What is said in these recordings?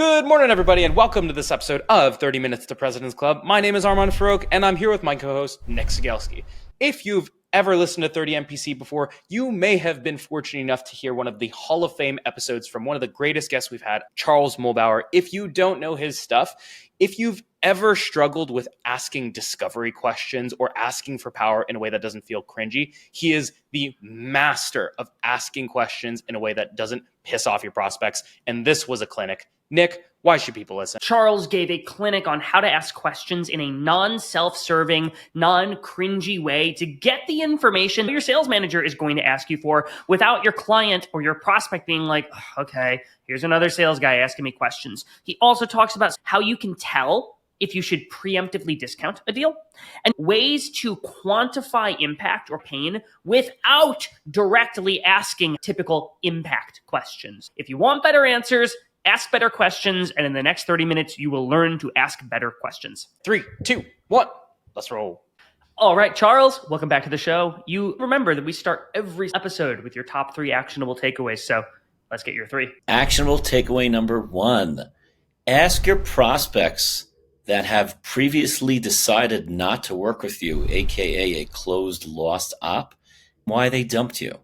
Good morning, everybody, and welcome to this episode of 30 Minutes to President's Club. My name is Armand Farouk, and I'm here with my co-host, Nick Sigelski. If you've ever listened to 30 MPC before, you may have been fortunate enough to hear one of the Hall of Fame episodes from one of the greatest guests we've had, Charles Muhlbauer. If you don't know his stuff, if you've ever struggled with asking discovery questions or asking for power in a way that doesn't feel cringy, he is the master of asking questions in a way that doesn't piss off your prospects. And this was a clinic. Nick, why should people listen? Charles gave a clinic on how to ask questions in a non-self-serving, non-cringy way to get the information your sales manager is going to ask you for without your client or your prospect being like, okay, here's another sales guy asking me questions. He also talks about how you can tell if you should preemptively discount a deal and ways to quantify impact or pain without directly asking typical impact questions. If you want better answers, ask better questions, and in the next 30 minutes, you will learn to ask better questions. 3, 2, 1, let's roll. All right, Charles, welcome back to the show. You remember that we start every episode with your top 3 actionable takeaways, so let's get your 3. Actionable takeaway number 1. Ask your prospects that have previously decided not to work with you, aka a closed, lost op, why they dumped you.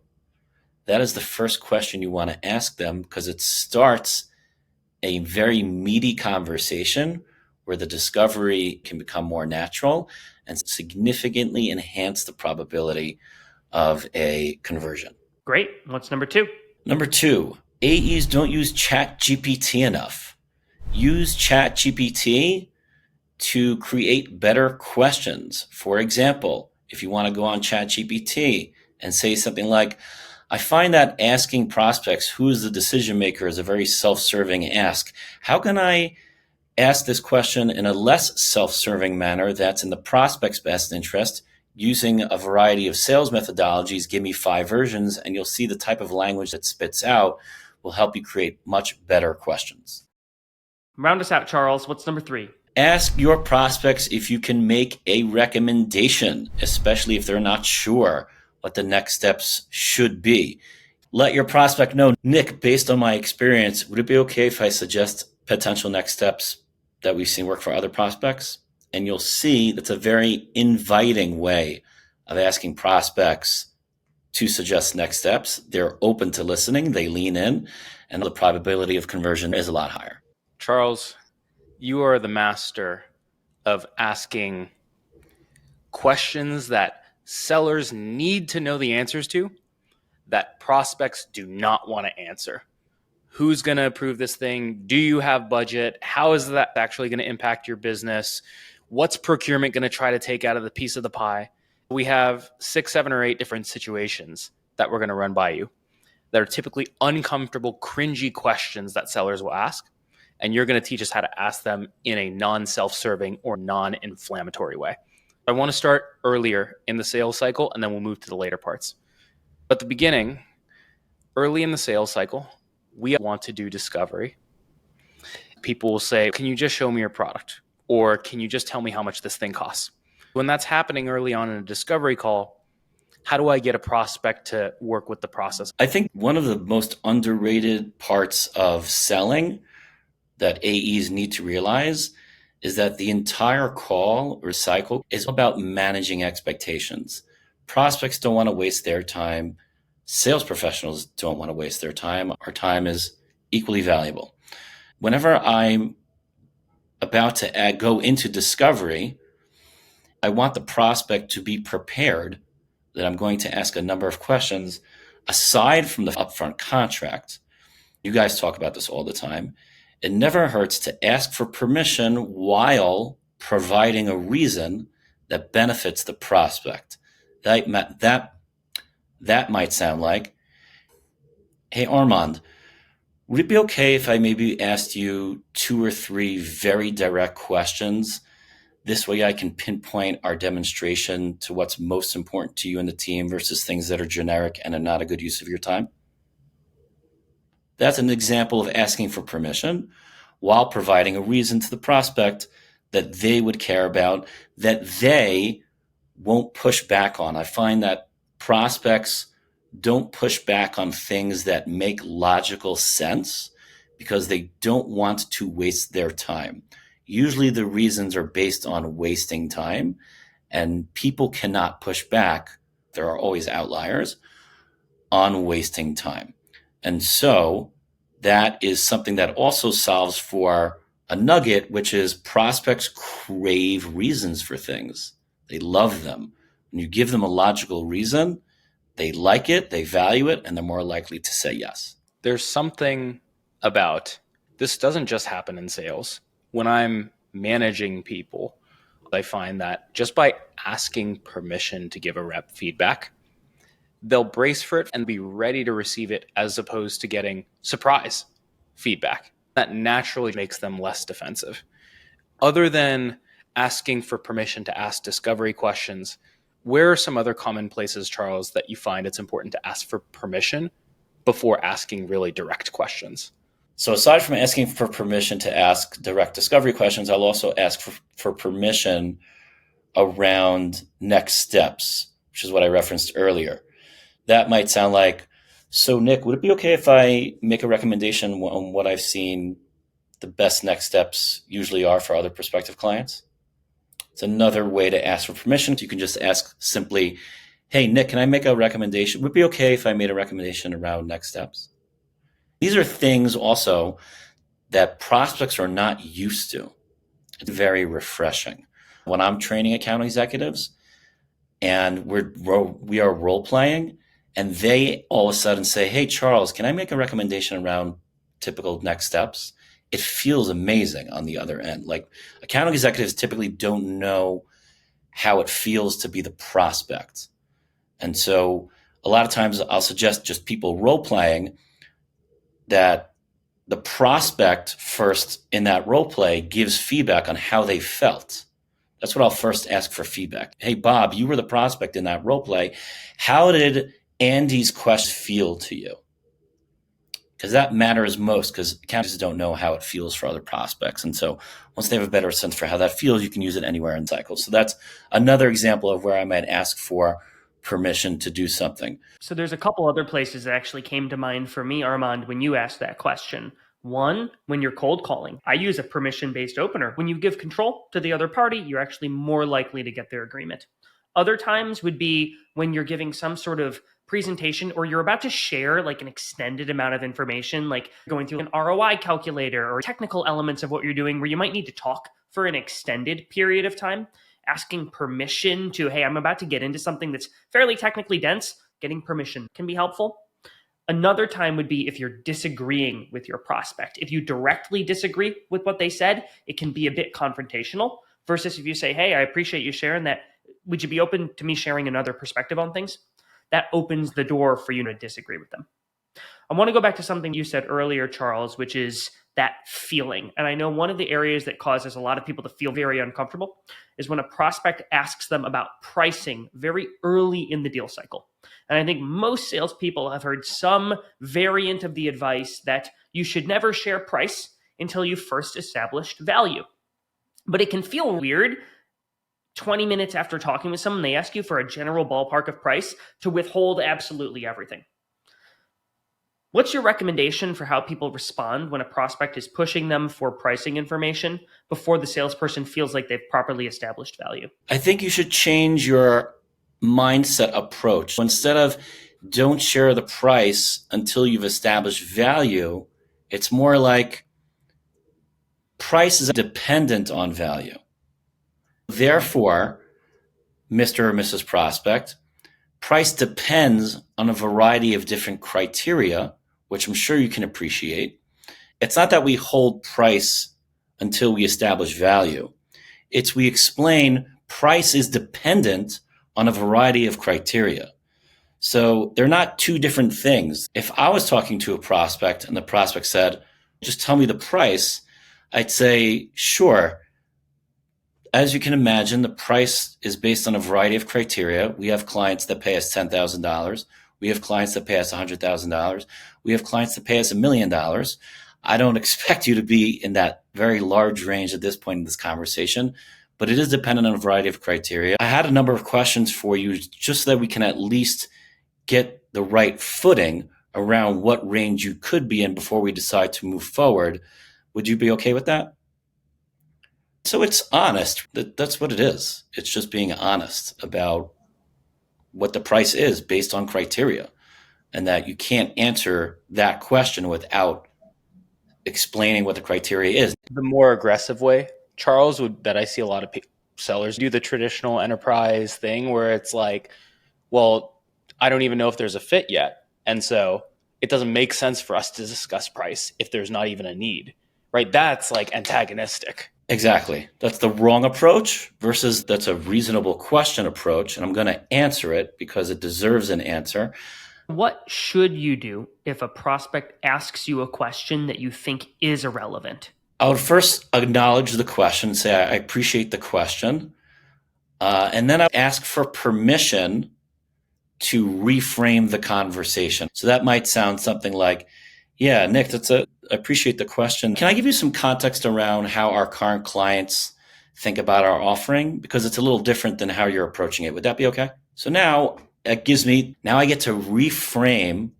That is the first question you want to ask them because it starts a very meaty conversation where the discovery can become more natural and significantly enhance the probability of a conversion. Great. What's number 2? Number 2, AEs don't use ChatGPT enough. Use ChatGPT to create better questions. For example, if you want to go on ChatGPT and say something like, I find that asking prospects who is the decision maker is a very self-serving ask. How can I ask this question in a less self-serving manner that's in the prospect's best interest using a variety of sales methodologies? Give me 5 versions and you'll see the type of language that spits out will help you create much better questions. Round us out, Charles. What's number 3? Ask your prospects if you can make a recommendation, especially if they're not sure what the next steps should be. Let your prospect know, Nick, based on my experience, would it be okay if I suggest potential next steps that we've seen work for other prospects? And you'll see that's a very inviting way of asking prospects to suggest next steps. They're open to listening, they lean in, and the probability of conversion is a lot higher. Charles, you are the master of asking questions that sellers need to know the answers to that prospects do not want to answer. Who's going to approve this thing? Do you have budget? How is that actually going to impact your business? What's procurement going to try to take out of the piece of the pie? We have 6, 7, or 8 different situations that we're going to run by you that are typically uncomfortable, cringy questions that sellers will ask. And you're going to teach us how to ask them in a non-self-serving or non-inflammatory way. I want to start earlier in the sales cycle, and then we'll move to the later parts. At the beginning, early in the sales cycle, we want to do discovery. People will say, can you just show me your product? Or can you just tell me how much this thing costs? When that's happening early on in a discovery call, how do I get a prospect to work with the process? I think one of the most underrated parts of selling that AEs need to realize is that the entire call or cycle is about managing expectations. Prospects don't want to waste their time. Sales professionals don't want to waste their time. Our time is equally valuable. Whenever I'm about to go into discovery, I want the prospect to be prepared that I'm going to ask a number of questions aside from the upfront contract. You guys talk about this all the time. It never hurts to ask for permission while providing a reason that benefits the prospect. That might sound like, hey, Armand, would it be okay if I maybe asked you 2 or 3 very direct questions? This way I can pinpoint our demonstration to what's most important to you and the team versus things that are generic and are not a good use of your time. That's an example of asking for permission while providing a reason to the prospect that they would care about, that they won't push back on. I find that prospects don't push back on things that make logical sense because they don't want to waste their time. Usually the reasons are based on wasting time, and people cannot push back. There are always outliers on wasting time. And so that is something that also solves for a nugget, which is prospects crave reasons for things. They love them. When you give them a logical reason, they like it, they value it, and they're more likely to say yes. There's something about this doesn't just happen in sales. When I'm managing people, I find that just by asking permission to give a rep feedback, they'll brace for it and be ready to receive it, as opposed to getting surprise feedback. That naturally makes them less defensive. Other than asking for permission to ask discovery questions, where are some other common places, Charles, that you find it's important to ask for permission before asking really direct questions? So aside from asking for permission to ask direct discovery questions, I'll also ask for permission around next steps, which is what I referenced earlier. That might sound like, so Nick, would it be okay if I make a recommendation on what I've seen the best next steps usually are for other prospective clients? It's another way to ask for permission. You can just ask simply, hey, Nick, can I make a recommendation? Would it be okay if I made a recommendation around next steps? These are things also that prospects are not used to. It's very refreshing. When I'm training account executives and we are role playing, and they all of a sudden say, hey, Charles, can I make a recommendation around typical next steps? It feels amazing on the other end. Like, account executives typically don't know how it feels to be the prospect. And so a lot of times I'll suggest just people role playing that the prospect first in that role play gives feedback on how they felt. That's what I'll first ask for feedback. Hey, Bob, you were the prospect in that role play. How did Andy's question feel to you? Because that matters most, because accountants don't know how it feels for other prospects. And so once they have a better sense for how that feels, you can use it anywhere in cycles. So that's another example of where I might ask for permission to do something. So there's a couple other places that actually came to mind for me, Armand, when you asked that question. One, when you're cold calling, I use a permission-based opener. When you give control to the other party, you're actually more likely to get their agreement. Other times would be when you're giving some sort of presentation or you're about to share like an extended amount of information, like going through an ROI calculator or technical elements of what you're doing where you might need to talk for an extended period of time. Asking permission to, hey, I'm about to get into something that's fairly technically dense, getting permission can be helpful. Another time would be if you're disagreeing with your prospect. If you directly disagree with what they said, it can be a bit confrontational versus if you say, hey, I appreciate you sharing that. Would you be open to me sharing another perspective on things? That opens the door for you to disagree with them. I want to go back to something you said earlier, Charles, which is that feeling. And I know one of the areas that causes a lot of people to feel very uncomfortable is when a prospect asks them about pricing very early in the deal cycle. And I think most salespeople have heard some variant of the advice that you should never share price until you've first established value. But it can feel weird 20 minutes after talking with someone, they ask you for a general ballpark of price to withhold absolutely everything. What's your recommendation for how people respond when a prospect is pushing them for pricing information before the salesperson feels like they've properly established value? I think you should change your mindset approach. Instead of don't share the price until you've established value, it's more like price is dependent on value. Therefore, Mr. or Mrs. Prospect, price depends on a variety of different criteria, which I'm sure you can appreciate. It's not that we hold price until we establish value. It's we explain price is dependent on a variety of criteria. So they're not two different things. If I was talking to a prospect and the prospect said, just tell me the price, I'd say, sure. As you can imagine, the price is based on a variety of criteria. We have clients that pay us $10,000. We have clients that pay us $100,000. We have clients that pay us $1 million. I don't expect you to be in that very large range at this point in this conversation, but it is dependent on a variety of criteria. I had a number of questions for you just so that we can at least get the right footing around what range you could be in before we decide to move forward. Would you be okay with that? So it's honest. That's what it is. It's just being honest about what the price is based on criteria, and that you can't answer that question without explaining what the criteria is. The more aggressive way, Charles, that I see a lot of sellers do the traditional enterprise thing where it's like, well, I don't even know if there's a fit yet. And so it doesn't make sense for us to discuss price if there's not even a need, right? That's like antagonistic. Exactly. That's the wrong approach versus that's a reasonable question approach. And I'm going to answer it because it deserves an answer. What should you do if a prospect asks you a question that you think is irrelevant? I would first acknowledge the question, say, I appreciate the question. And then I ask for permission to reframe the conversation. So that might sound something like, yeah, Nick, I appreciate the question. Can I give you some context around how our current clients think about our offering? Because it's a little different than how you're approaching it. Would that be okay? So now I get to reframe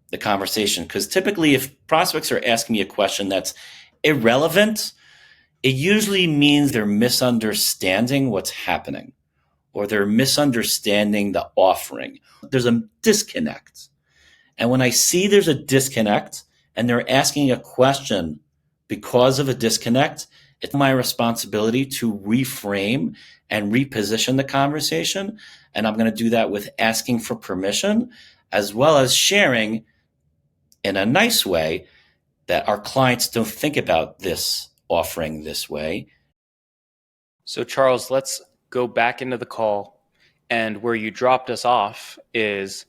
the conversation, because typically if prospects are asking me a question that's irrelevant, it usually means they're misunderstanding what's happening, or they're misunderstanding the offering. There's a disconnect. And when I see there's a disconnect and they're asking a question because of a disconnect, it's my responsibility to reframe and reposition the conversation. And I'm going to do that with asking for permission, as well as sharing in a nice way that our clients don't think about this offering this way. So Charles, let's go back into the call. And where you dropped us off is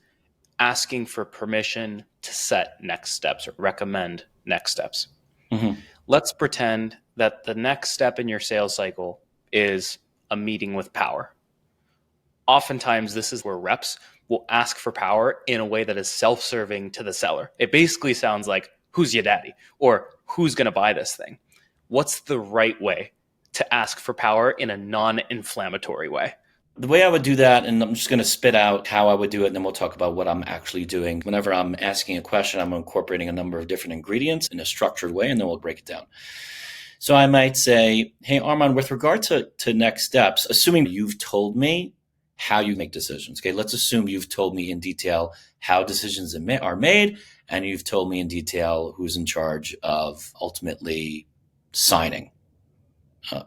asking for permission to set next steps or recommend next steps. Mm-hmm. Let's pretend that the next step in your sales cycle is a meeting with power. Oftentimes, this is where reps will ask for power in a way that is self-serving to the seller. It basically sounds like, who's your daddy? Or who's going to buy this thing? What's the right way to ask for power in a non-inflammatory way? The way I would do that, and I'm just going to spit out how I would do it, and then we'll talk about what I'm actually doing. Whenever I'm asking a question, I'm incorporating a number of different ingredients in a structured way, and then we'll break it down. So I might say, hey, Armand, with regard to next steps, assuming you've told me how you make decisions. Okay, let's assume you've told me in detail how decisions are made, and you've told me in detail who's in charge of ultimately signing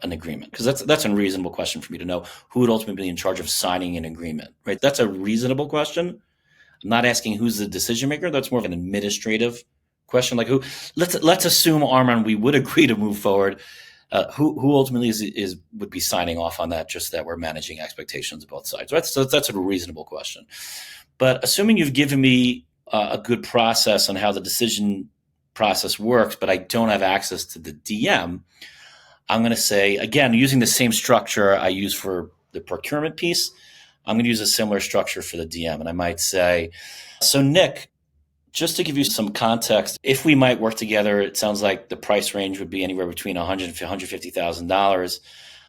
an agreement, because that's a reasonable question for me to know who would ultimately be in charge of signing an agreement, right? That's a reasonable question. I'm not asking who's the decision maker. That's more of an administrative question, like who. Let's assume, Armand, we would agree to move forward. Who ultimately would be signing off on that? Just that we're managing expectations of both sides, right? So that's a reasonable question. But assuming you've given me a good process on how the decision process works, but I don't have access to the DM, I'm going to say, again, using the same structure I use for the procurement piece, I'm going to use a similar structure for the DM. And I might say, so Nick, just to give you some context, if we might work together, it sounds like the price range would be anywhere between $100,000 and $150,000.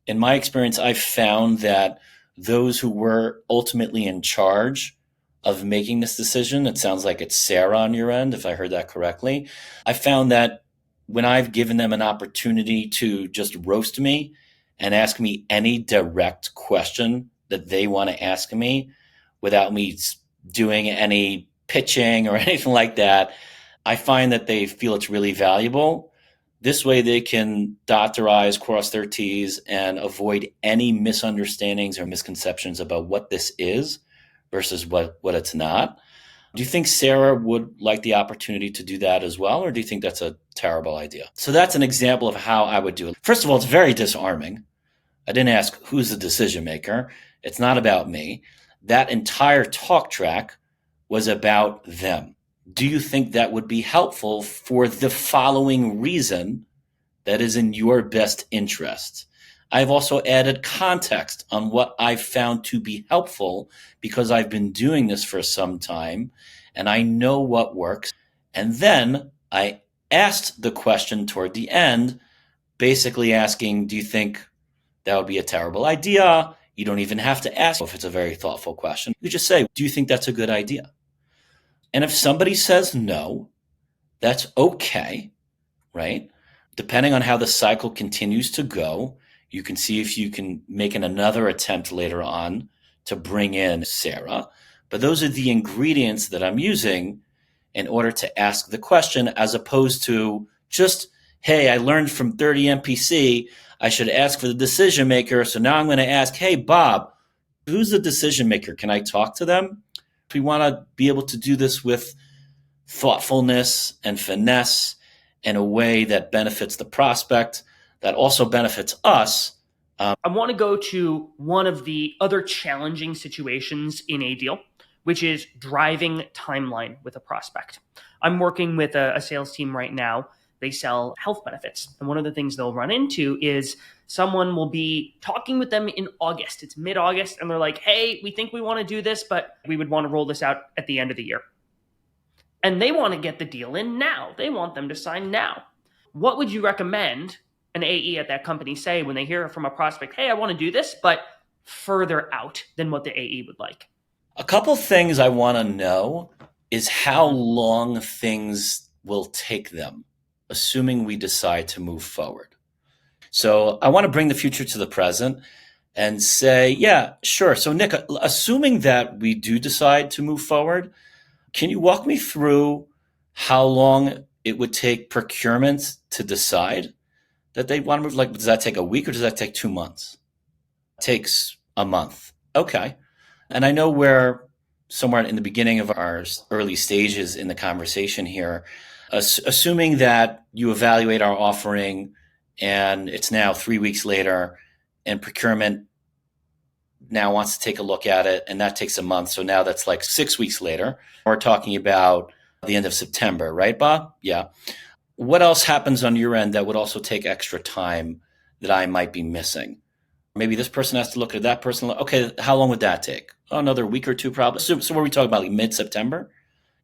In my experience, I've found that those who were ultimately in charge of making this decision, it sounds like it's Sarah on your end, if I heard that correctly, I found that when I've given them an opportunity to just roast me and ask me any direct question that they want to ask me without me doing any pitching or anything like that, I find that they feel it's really valuable. This way they can dot their I's, cross their T's, and avoid any misunderstandings or misconceptions about what this is versus what it's not. Do you think Sarah would like the opportunity to do that as well, or do you think that's a terrible idea? So that's an example of how I would do it. First of all, it's very disarming. I didn't ask who's the decision maker. It's not about me. That entire talk track was about them. Do you think that would be helpful for the following reason that is in your best interest? I've also added context on what I've found to be helpful because I've been doing this for some time and I know what works. And then I asked the question toward the end, basically asking, do you think that would be a terrible idea? You don't even have to ask if it's a very thoughtful question. You just say, do you think that's a good idea? And if somebody says no, that's okay, right? Depending on how the cycle continues to go, you can see if you can make another attempt later on to bring in Sarah. But those are the ingredients that I'm using in order to ask the question, as opposed to just, hey, I learned from 30 MPC, I should ask for the decision maker. So now I'm going to ask, hey, Bob, who's the decision maker? Can I talk to them? We want to be able to do this with thoughtfulness and finesse in a way that benefits the prospect, that also benefits us. I want to go to one of the other challenging situations in a deal, which is driving timeline with a prospect. I'm working with a sales team right now. They sell health benefits. And one of the things they'll run into is someone will be talking with them in August. It's mid-August, and they're like, hey, we think we want to do this, but we would want to roll this out at the end of the year. And they want to get the deal in now. They want them to sign now. What would you recommend an AE at that company say when they hear from a prospect, hey, I want to do this, but further out than what the AE would like? A couple things I want to know is how long things will take them, assuming we decide to move forward. So I want to bring the future to the present and say, yeah, sure. So Nick, assuming that we do decide to move forward, can you walk me through how long it would take procurement to decide that they want to move? Like, does that take a week or does that take 2 months? It takes a month. Okay. And I know we're somewhere in the beginning of our early stages in the conversation here, assuming that you evaluate our offering and it's now 3 weeks later and procurement now wants to take a look at it, and that takes a month. So now that's like 6 weeks later. We're talking about the end of September, right, Bob? Yeah. What else happens on your end that would also take extra time that I might be missing? Maybe this person has to look at that person. Okay, how long would that take? Oh, another week or two probably. So what are we talking about, like mid-September?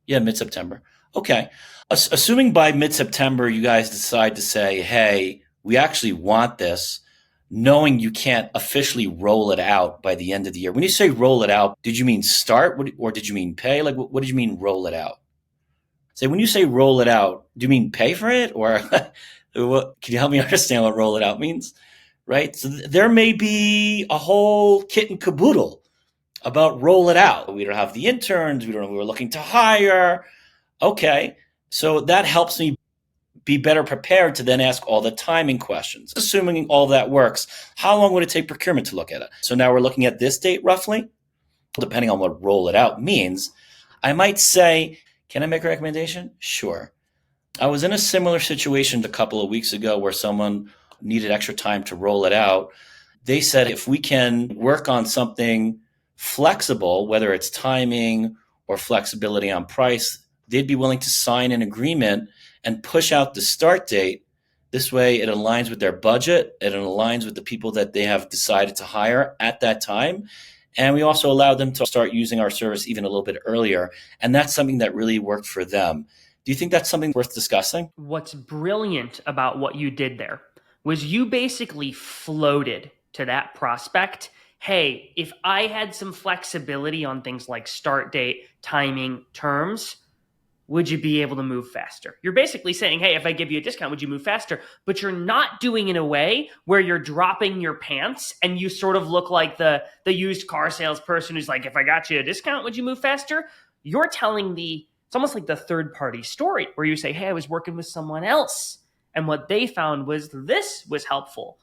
Yeah, mid-September. Okay. Assuming by mid-September you guys decide to say, hey, we actually want this, knowing you can't officially roll it out by the end of the year. When you say roll it out, did you mean start or did you mean pay? Like, what did you mean roll it out? Say, when you say roll it out, do you mean pay for it? Or can you help me understand what roll it out means? Right? So there may be a whole kit and caboodle about roll it out. We don't have the interns. We don't know who we're looking to hire. Okay. So that helps me be better prepared to then ask all the timing questions. Assuming all that works, how long would it take procurement to look at it? So now we're looking at this date roughly, depending on what roll it out means. I might say, can I make a recommendation? Sure. I was in a similar situation a couple of weeks ago where someone needed extra time to roll it out. They said, if we can work on something flexible, whether it's timing or flexibility on price, they'd be willing to sign an agreement and push out the start date. This way it aligns with their budget. It aligns with the people that they have decided to hire at that time. And we also allow them to start using our service even a little bit earlier. And that's something that really worked for them. Do you think that's something worth discussing? What's brilliant about what you did there was you basically floated to that prospect, hey, if I had some flexibility on things like start date, timing, terms, would you be able to move faster? You're basically saying, hey, if I give you a discount, would you move faster? But you're not doing it in a way where you're dropping your pants and you sort of look like the used car salesperson who's like, if I got you a discount, would you move faster? You're telling it's almost like the third party story where you say, hey, I was working with someone else and what they found was this was helpful.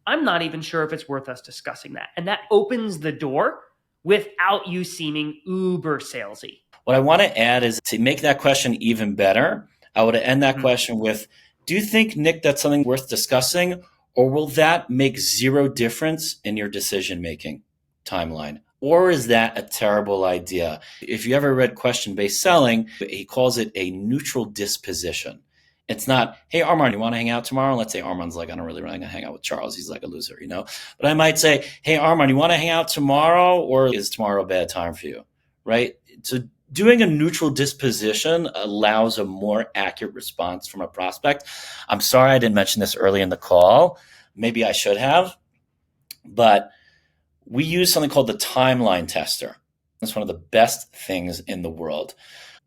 I'm not even sure if it's worth us discussing that. And that opens the door without you seeming uber salesy. What I want to add is to make that question even better, I would end that question with, do you think, Nick, that's something worth discussing, or will that make zero difference in your decision-making timeline? Or is that a terrible idea? If you ever read Question-Based Selling, he calls it a neutral disposition. It's not, hey, Armand, you want to hang out tomorrow? Let's say Armand's like, I don't really want to hang out with Charles. He's like a loser, you know? But I might say, hey, Armand, you want to hang out tomorrow, or is tomorrow a bad time for you, right? So doing a neutral disposition allows a more accurate response from a prospect. I'm sorry I didn't mention this early in the call. Maybe I should have. But we use something called the timeline tester. It's one of the best things in the world.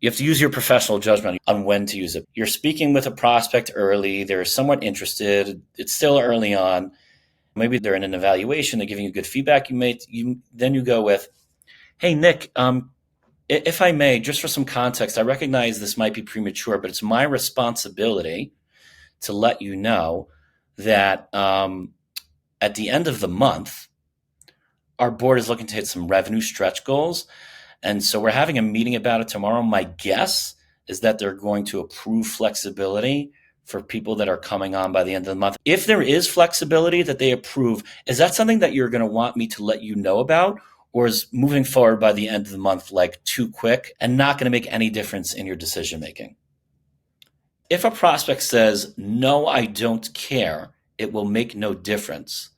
You have to use your professional judgment on when to use it. You're speaking with a prospect early. They're somewhat interested. It's still early on. Maybe they're in an evaluation. They're giving you good feedback. Then you go with, hey, Nick, if I may, just for some context, I recognize this might be premature, but it's my responsibility to let you know that at the end of the month, our board is looking to hit some revenue stretch goals. And so we're having a meeting about it tomorrow. My guess is that they're going to approve flexibility for people that are coming on by the end of the month. If there is flexibility that they approve, is that something that you're going to want me to let you know about? Or is moving forward by the end of the month like too quick and not going to make any difference in your decision making? If a prospect says, no, I don't care, it will make no difference.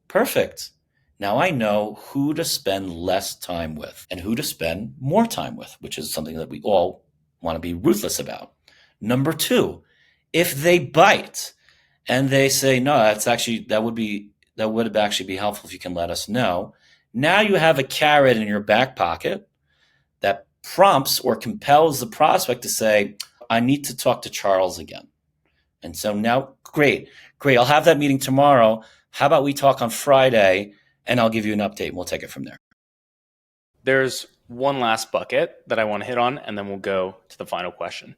Perfect. Now I know who to spend less time with and who to spend more time with, which is something that we all want to be ruthless about. Number two, if they bite and they say, no, that would actually be helpful if you can let us know. Now you have a carrot in your back pocket that prompts or compels the prospect to say, I need to talk to Charles again. And so now, great. I'll have that meeting tomorrow. How about we talk on Friday and I'll give you an update and we'll take it from there. There's one last bucket that I want to hit on, and then we'll go to the final question.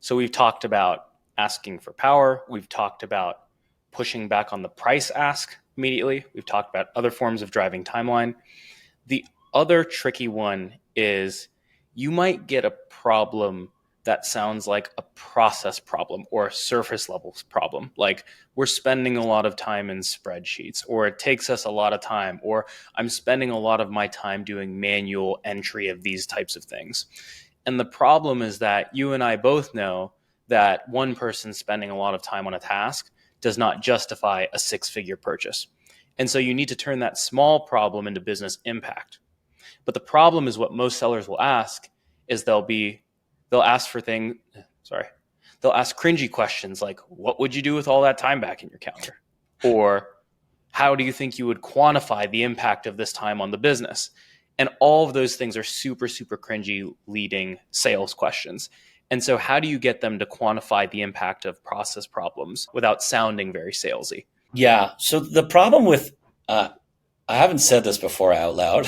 So we've talked about asking for power. We've talked about pushing back on the price ask immediately. We've talked about other forms of driving timeline. The other tricky one is you might get a problem that sounds like a process problem or a surface level problem. Like we're spending a lot of time in spreadsheets, or it takes us a lot of time, or I'm spending a lot of my time doing manual entry of these types of things. And the problem is that you and I both know that one person spending a lot of time on a task does not justify a six-figure purchase. And so you need to turn that small problem into business impact. But the problem is what most sellers will ask is they'll ask cringy questions like, what would you do with all that time back in your calendar? Or how do you think you would quantify the impact of this time on the business? And all of those things are super, super cringy leading sales questions. And so how do you get them to quantify the impact of process problems without sounding very salesy? Yeah. So the problem with, I haven't said this before out loud.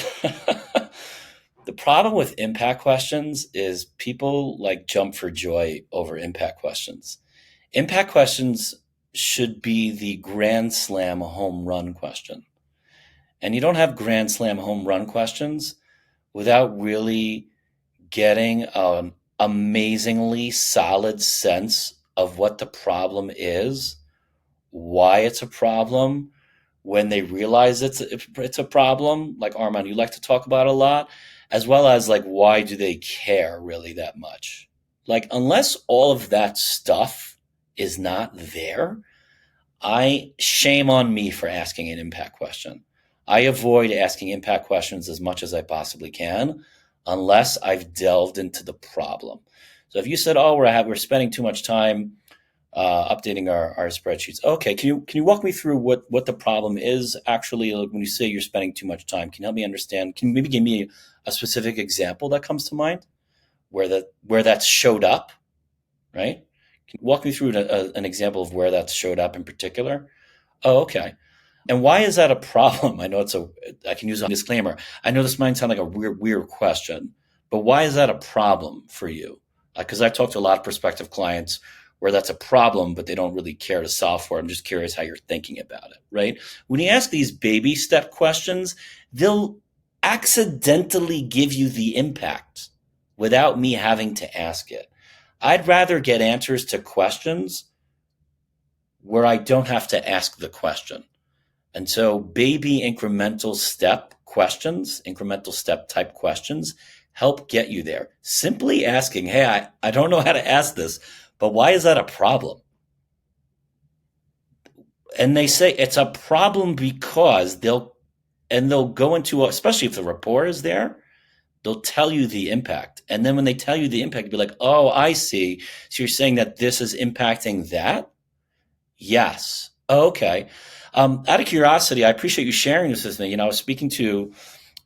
The problem with impact questions is people like jump for joy over impact questions. Impact questions should be the grand slam home run question. And you don't have grand slam home run questions without really getting an amazingly solid sense of what the problem is, why it's a problem, when they realize it's a problem, like Armand, you like to talk about a lot, as well as like, why do they care really that much? Like, unless all of that stuff is not there, shame on me for asking an impact question. I avoid asking impact questions as much as I possibly can, unless I've delved into the problem. So if you said, oh, we're spending too much time updating our spreadsheets. Okay, can you walk me through what the problem is actually? Like when you say you're spending too much time, can you help me understand? Can you maybe give me a specific example that comes to mind where that showed up, right? Can you walk me through an example of where that showed up in particular? Oh, okay. And why is that a problem? I know I can use a disclaimer. I know this might sound like a weird question, but why is that a problem for you? Because I've talked to a lot of prospective clients where that's a problem, but they don't really care to solve for it. I'm just curious how you're thinking about it, right? When you ask these baby step questions, they'll accidentally give you the impact without me having to ask it. I'd rather get answers to questions where I don't have to ask the question. And so baby incremental step questions, incremental step type questions help get you there. Simply asking, hey, I don't know how to ask this, but why is that a problem? And they say it's a problem because they'll go into, especially if the rapport is there, they'll tell you the impact. And then when they tell you the impact, you'll be like, oh, I see. So you're saying that this is impacting that? Yes. Oh, okay. Out of curiosity, I appreciate you sharing this with me. I was speaking to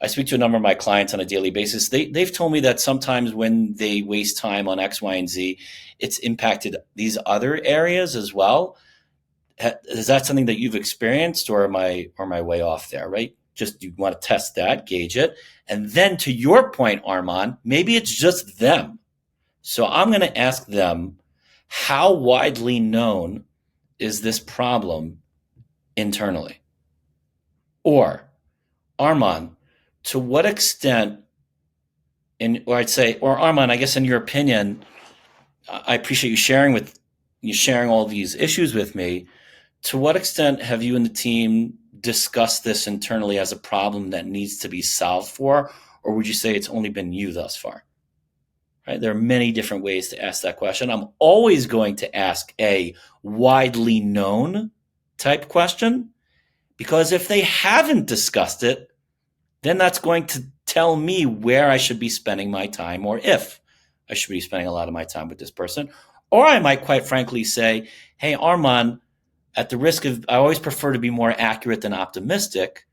I speak to a number of my clients on a daily basis. They've told me that sometimes when they waste time on X, Y, and Z, it's impacted these other areas as well. Is that something that you've experienced, or am I way off there, right? Just you want to test that, gauge it. And then to your point, Armand, maybe it's just them. So I'm going to ask them, how widely known is this problem internally? Or, Armand, to what extent, or Armand, I guess in your opinion, I appreciate you sharing all these issues with me. To what extent have you and the team discussed this internally as a problem that needs to be solved for, or would you say it's only been you thus far? Right? There are many different ways to ask that question. I'm always going to ask a widely known type question, because if they haven't discussed it, then that's going to tell me where I should be spending my time, or if I should be spending a lot of my time with this person. Or I might quite frankly say, hey, Armand, at the risk of, I always prefer to be more accurate than optimistic.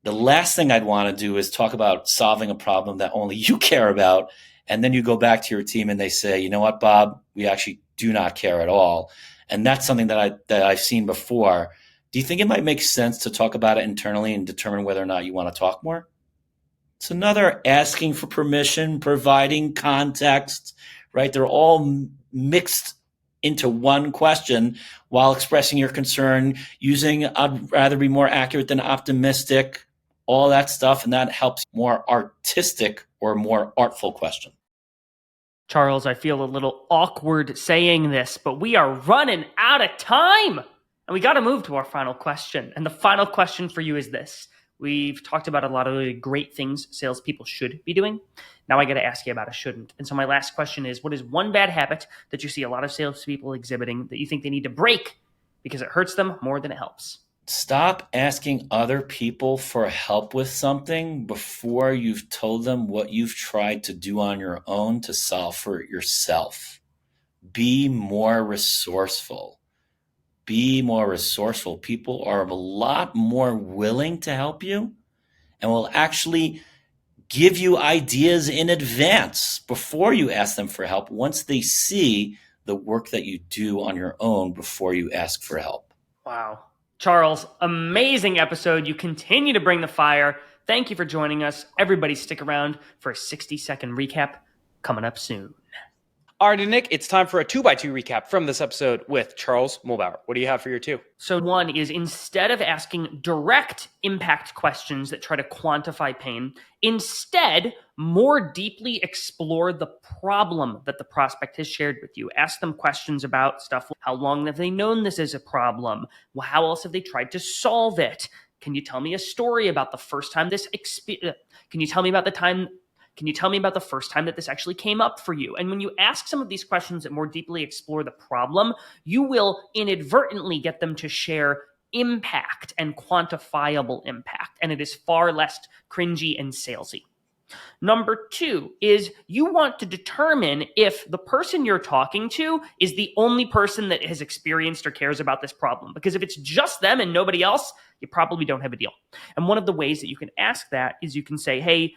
The last thing I'd want to do is talk about solving a problem that only you care about. And then you go back to your team and they say, you know what, Bob, we actually do not care at all. And that's something that I've seen before. Do you think it might make sense to talk about it internally and determine whether or not you want to talk more? It's another asking for permission, providing context, right? They're all mixed into one question while expressing your concern, using I'd rather be more accurate than optimistic, all that stuff. And that helps more artistic or more artful question. Charles, I feel a little awkward saying this, but we are running out of time. And we got to move to our final question. And the final question for you is this. We've talked about a lot of really great things salespeople should be doing. Now I got to ask you about a shouldn't. And so my last question is, what is one bad habit that you see a lot of salespeople exhibiting that you think they need to break because it hurts them more than it helps? Stop asking other people for help with something before you've told them what you've tried to do on your own to solve for it yourself. Be more resourceful. Be more resourceful. People are a lot more willing to help you and will actually give you ideas in advance before you ask them for help, once they see the work that you do on your own before you ask for help. Wow. Charles, amazing episode. You continue to bring the fire. Thank you for joining us. Everybody stick around for a 60-second recap coming up soon. All right, Nick, it's time for a 2x2 recap from this episode with Charles Muhlbauer. What do you have for your 2? So one is, instead of asking direct impact questions that try to quantify pain, instead, more deeply explore the problem that the prospect has shared with you. Ask them questions about stuff. How long have they known this is a problem? How else have they tried to solve it? Can you tell me a story about the first time Can you tell me about the first time that this actually came up for you? And when you ask some of these questions that more deeply explore the problem, you will inadvertently get them to share impact and quantifiable impact. And it is far less cringy and salesy. Number 2 is, you want to determine if the person you're talking to is the only person that has experienced or cares about this problem. Because if it's just them and nobody else, you probably don't have a deal. And one of the ways that you can ask that is you can say, hey,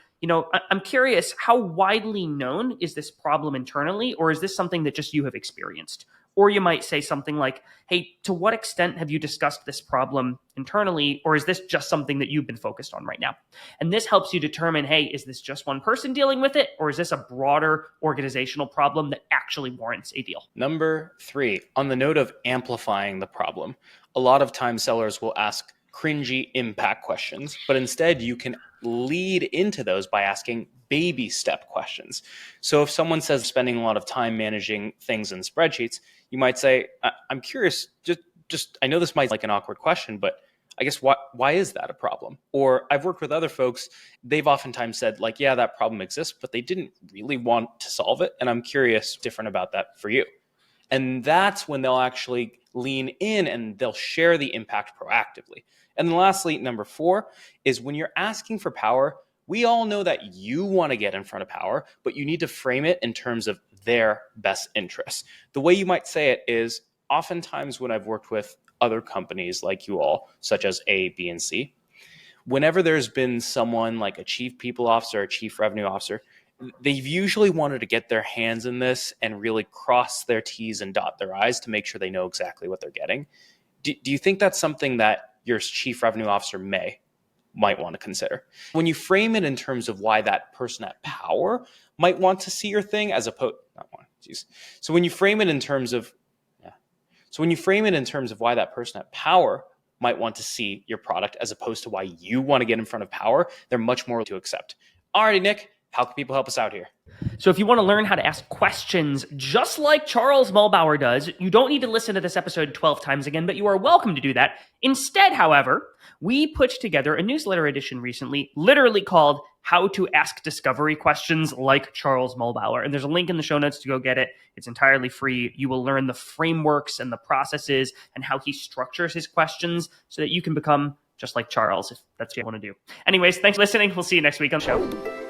I'm curious, how widely known is this problem internally, or is this something that just you have experienced? Or you might say something like, hey, to what extent have you discussed this problem internally, or is this just something that you've been focused on right now? And this helps you determine, hey, is this just one person dealing with it, or is this a broader organizational problem that actually warrants a deal? Number 3, on the note of amplifying the problem, a lot of times sellers will ask cringy impact questions, but instead you can lead into those by asking baby step questions. So if someone says spending a lot of time managing things in spreadsheets, you might say, I'm curious, just I know this might be like an awkward question, but I guess why is that a problem? Or I've worked with other folks, they've oftentimes said like, yeah, that problem exists, but they didn't really want to solve it. And I'm curious different about that for you. And that's when they'll actually lean in and they'll share the impact proactively. And then lastly, number 4 is, when you're asking for power, we all know that you want to get in front of power, but you need to frame it in terms of their best interests. The way you might say it is, oftentimes when I've worked with other companies like you all, such as A, B, and C, whenever there's been someone like a chief people officer, a chief revenue officer, they've usually wanted to get their hands in this and really cross their T's and dot their I's to make sure they know exactly what they're getting. Do you think that's something that your chief revenue officer might want to consider? When you frame it in terms of why that person at power might want to see your thing as opposed, so when you frame it in terms of, why that person at power might want to see your product as opposed to why you want to get in front of power, they're much more to accept. Alrighty, Nick, how can people help us out here? So if you want to learn how to ask questions just like Charles Muhlbauer does, you don't need to listen to this episode 12 times again, but you are welcome to do that. Instead, however, we put together a newsletter edition recently, literally called How to Ask Discovery Questions Like Charles Muhlbauer. And there's a link in the show notes to go get it. It's entirely free. You will learn the frameworks and the processes and how he structures his questions so that you can become just like Charles, if that's what you want to do. Anyways, thanks for listening. We'll see you next week on the show.